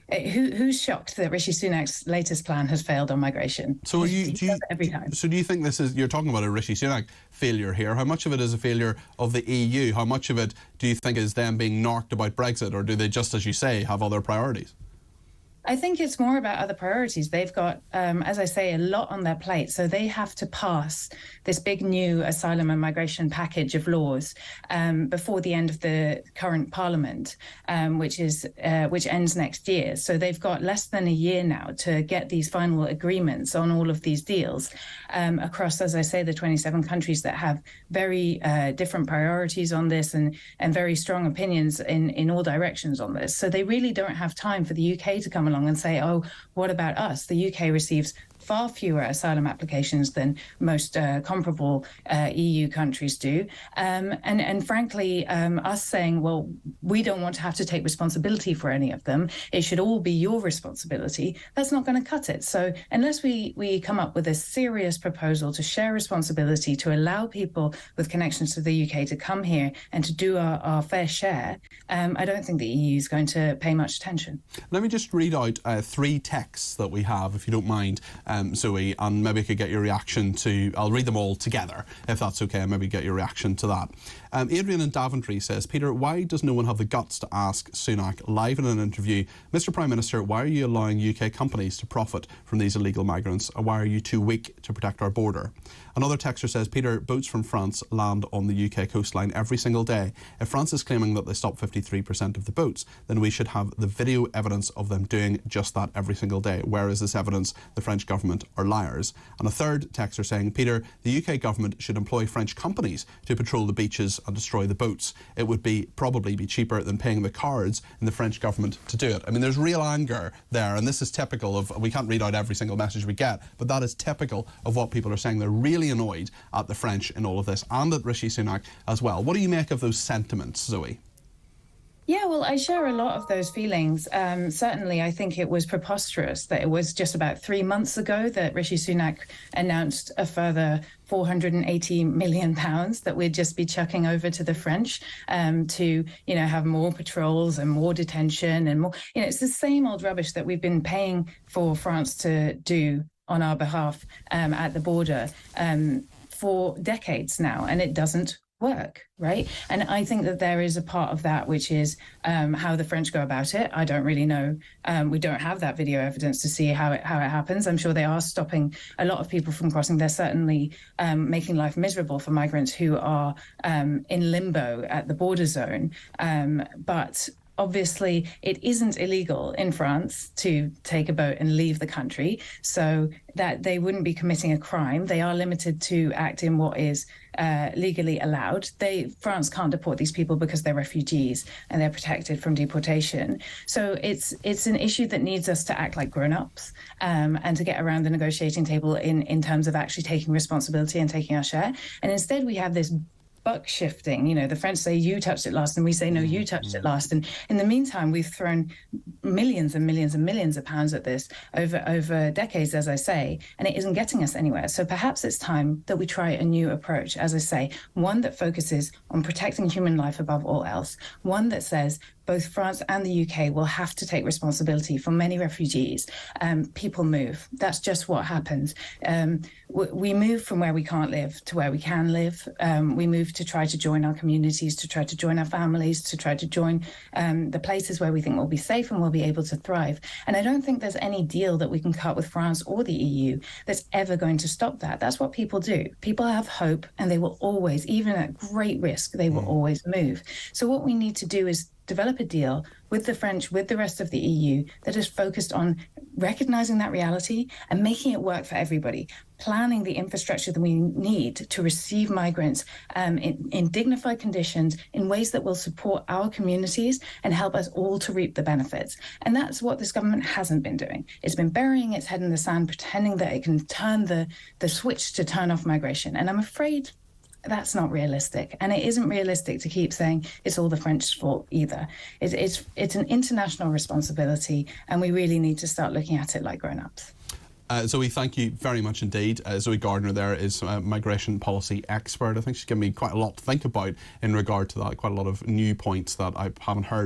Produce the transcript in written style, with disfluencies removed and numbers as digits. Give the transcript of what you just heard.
Who's shocked that Rishi Sunak's latest plan has failed on migration? So He does it every time. So do you think this is, you're talking about a Rishi Sunak failure here, how much of it is a failure of the EU? How much of it do you think is them being narked about Brexit, or do they, just as you say, have other priorities? I think it's more about other priorities. They've got, as I say, a lot on their plate. So they have to pass this big new asylum and migration package of laws before the end of the current parliament, which ends next year. So they've got less than a year now to get these final agreements on all of these deals across, as I say, the 27 countries that have very different priorities on this and very strong opinions in all directions on this. So they really don't have time for the UK to come along and say, oh, what about us? The UK receives far fewer asylum applications than most comparable EU countries do. And frankly, us saying, well, we don't want to have to take responsibility for any of them, it should all be your responsibility, that's not going to cut it. So unless we come up with a serious proposal to share responsibility, to allow people with connections to the UK to come here and to do our fair share, I don't think the EU is going to pay much attention. Let me just read out 3 texts that we have, if you don't mind, Zoe, and maybe I could get your reaction to, I'll read them all together, if that's okay, and maybe get your reaction to that. Adrian in Daventry says, Peter, why does no one have the guts to ask Sunak live in an interview, Mr Prime Minister, why are you allowing UK companies to profit from these illegal migrants, and why are you too weak to protect our border? Another texter says, Peter, boats from France land on the UK coastline every single day. If France is claiming that they stop 53% of the boats, then we should have the video evidence of them doing just that every single day. Where is this evidence? The French government are liars. And a third texter saying, Peter, the UK government should employ French companies to patrol the beaches and destroy the boats. It would probably be cheaper than paying the cards in the French government to do it. I mean, there's real anger there, and this is typical of, we can't read out every single message we get, but that is typical of what people are saying. They're really annoyed at the French in all of this, and at Rishi Sunak as well. What do you make of those sentiments, Zoe? Yeah, well, I share a lot of those feelings. Certainly, I think it was preposterous that it was just about 3 months ago that Rishi Sunak announced a further £480 million that we'd just be chucking over to the French to, have more patrols and more detention and more. It's the same old rubbish that we've been paying for France to do on our behalf at the border for decades now, and it doesn't work, right? And I think that there is a part of that which is how the French go about it. I don't really know. We don't have that video evidence to see how it happens. I'm sure they are stopping a lot of people from crossing. They're certainly making life miserable for migrants who are in limbo at the border zone. But obviously, it isn't illegal in France to take a boat and leave the country, so that they wouldn't be committing a crime. They are limited to act in what is legally allowed. France can't deport these people because they're refugees and they're protected from deportation. So it's an issue that needs us to act like grown-ups and to get around the negotiating table in terms of actually taking responsibility and taking our share. And instead, we have this buck shifting. The French say you touched it last, and we say no, you touched it last. And in the meantime, we've thrown millions and millions and millions of pounds at this over decades, as I say, and it isn't getting us anywhere. So perhaps it's time that we try a new approach, as I say, one that focuses on protecting human life above all else, one that says both France and the UK will have to take responsibility for many refugees. People move. That's just what happens. We move from where we can't live to where we can live. We move to try to join our communities, to try to join our families, to try to join the places where we think we'll be safe and we'll be able to thrive. And I don't think there's any deal that we can cut with France or the EU that's ever going to stop that. That's what people do. People have hope, and they will always, even at great risk, they will always move. So what we need to do is develop a deal with the French, with the rest of the EU, that is focused on recognizing that reality and making it work for everybody, planning the infrastructure that we need to receive migrants in dignified conditions, in ways that will support our communities and help us all to reap the benefits. And that's what this government hasn't been doing. It's been burying its head in the sand, pretending that it can turn the switch to turn off migration. And I'm afraid that's not realistic, and it isn't realistic to keep saying it's all the French's fault either. It's an international responsibility, and we really need to start looking at it like grown-ups. Zoe, thank you very much indeed. Zoe Gardner there is a migration policy expert. I think she's given me quite a lot to think about in regard to that, quite a lot of new points that I haven't heard